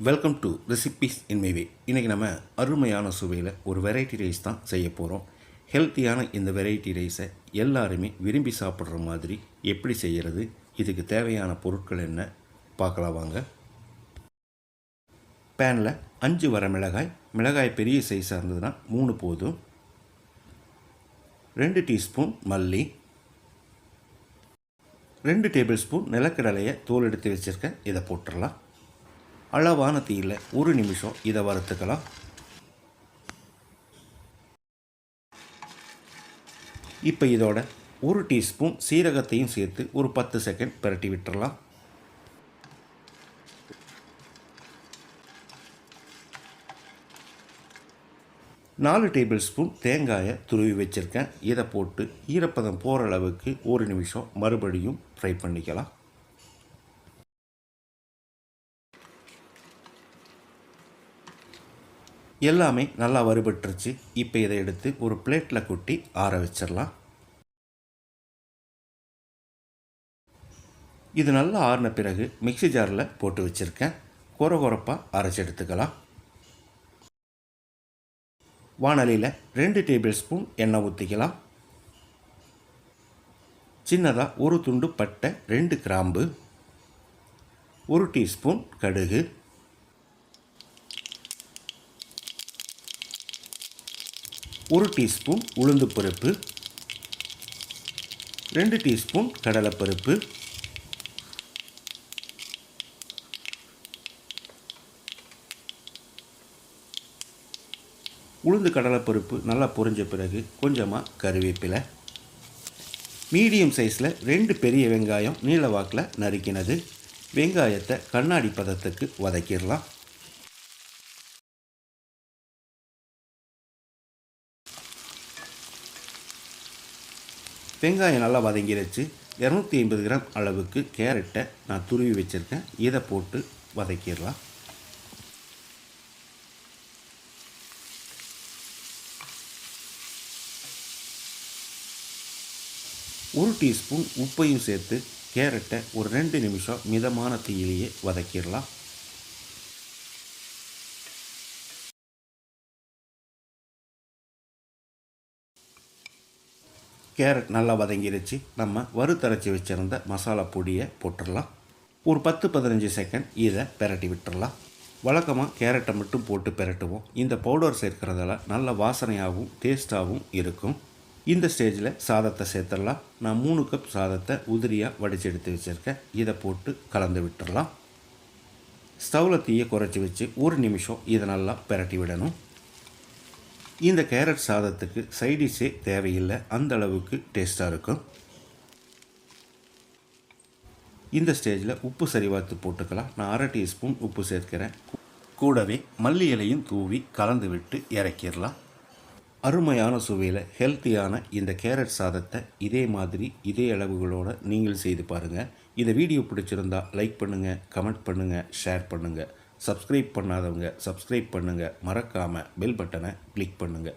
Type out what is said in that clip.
Welcome to recipes in my way. இன்றைக்கி நம்ம அருமையான சுவையில் ஒரு வெரைட்டி ரைஸ் தான் செய்ய போகிறோம். ஹெல்த்தியான இந்த வெரைட்டி ரைஸை எல்லாருமே விரும்பி சாப்பிட்ற மாதிரி எப்படி செய்கிறது, இதுக்கு தேவையான பொருட்கள் என்ன பார்க்கலாம் வாங்க. பேனில் 5 வர மிளகாய் பெரிய சைஸாக இருந்ததுன்னா 3 போதும். 2 டீஸ்பூன் மல்லி, 2 டேபிள் ஸ்பூன் நிலக்கடலையை தோல் எடுத்து வச்சுருக்கேன். இதை போட்டுடலாம். அளவான தீயில் 1 நிமிஷம் இதை வறுத்துக்கலாம். இப்போ இதோட 1 டீஸ்பூன் சீரகத்தையும் சேர்த்து ஒரு 10 செகண்ட் பிரட்டி விட்டுறலாம். நாலு டேபிள் ஸ்பூன் தேங்காயை துருவி வச்சுருக்கேன். இதை போட்டு ஈரப்பதம் போகிற அளவுக்கு 1 நிமிஷம் மறுபடியும் ஃப்ரை பண்ணிக்கலாம். எல்லாமே நல்லா வறுபட்டுருச்சு. இப்போ இதை எடுத்து ஒரு பிளேட்டில் கொட்டி ஆற வச்சிடலாம். இது நல்லா ஆறின பிறகு மிக்ஸி ஜாரில் போட்டு வச்சுருக்கேன். கொரப்பாக அரைச்சி எடுத்துக்கலாம். வாணலியில் 2 டேபிள் ஸ்பூன் எண்ணெய் ஊற்றிக்கலாம். சின்னதாக ஒரு துண்டு பட்டை, 2 கிராம்பு, 1 டீஸ்பூன் கடுகு, 1 டீஸ்பூன் உளுந்து பருப்பு, 2 டீஸ்பூன் கடலைப்பருப்பு, உளுந்து கடலைப்பருப்பு நல்லா பொரிஞ்ச பிறகு கொஞ்சமாக கருவேப்பிலை, மீடியம் சைஸில் 2 பெரிய வெங்காயம் நீல வாக்கில் நறுக்கினது. வெங்காயத்தை கண்ணாடி பதத்துக்கு வதக்கிடலாம். வெங்காயம் நல்லா வதங்கிடுச்சு. 250 கிராம் அளவுக்கு கேரட்டை நான் துருவி வச்சுருக்கேன். இதை போட்டு வதக்கிடலாம். ஒரு டீஸ்பூன் உப்பையும் சேர்த்து கேரட்டை ஒரு 2 நிமிஷம் மிதமான தீயிலேயே வதக்கிடலாம். கேரட் நல்லா வதங்கிடுச்சு. நம்ம வறுத்தரைச்சி வச்சுருந்த மசாலா பொடியை போட்டுடலாம். ஒரு 10-15 செகண்ட் இதை பிரட்டி விட்டுடலாம். வழக்கமாக கேரட்டை மட்டும் போட்டு பிரட்டுவோம். இந்த பவுடர் சேர்க்கிறதால நல்ல வாசனையாகவும் டேஸ்ட்டாகவும் இருக்கும். இந்த ஸ்டேஜில் சாதத்தை சேர்த்துடலாம். நான் 3 கப் சாதத்தை உதிரியாக வடித்து எடுத்து வச்சுருக்கேன். இதை போட்டு கலந்து விட்டுடலாம். ஸ்டவ்வில் தீயை குறைச்சி வச்சு 1 நிமிஷம் இதை நல்லா பிரட்டி விடணும். இந்த கேரட் சாதத்துக்கு சைடிஷே தேவையில்லை, அந்த அளவுக்கு டேஸ்ட்டாக இருக்கும். இந்த ஸ்டேஜில் உப்பு சரிபார்த்து போட்டுக்கலாம். நான் 1/2 டீஸ்பூன் உப்பு சேர்க்கிறேன். கூடவே மல்லி இலையும் தூவி கலந்து விட்டு இறக்கிடலாம். அருமையான சுவையில் ஹெல்த்தியான இந்த கேரட் சாதத்தை இதே அளவுகளோடு நீங்கள் செய்து பாருங்கள். இந்த வீடியோ பிடிச்சிருந்தா லைக் பண்ணுங்கள், கமெண்ட் பண்ணுங்கள், ஷேர் பண்ணுங்கள். சப்ஸ்கிரைப் பண்ணாதவங்க சப்ஸ்கிரைப் பண்ணுங்கள். மறக்காமல் பெல் பட்டனை கிளிக் பண்ணுங்கள்.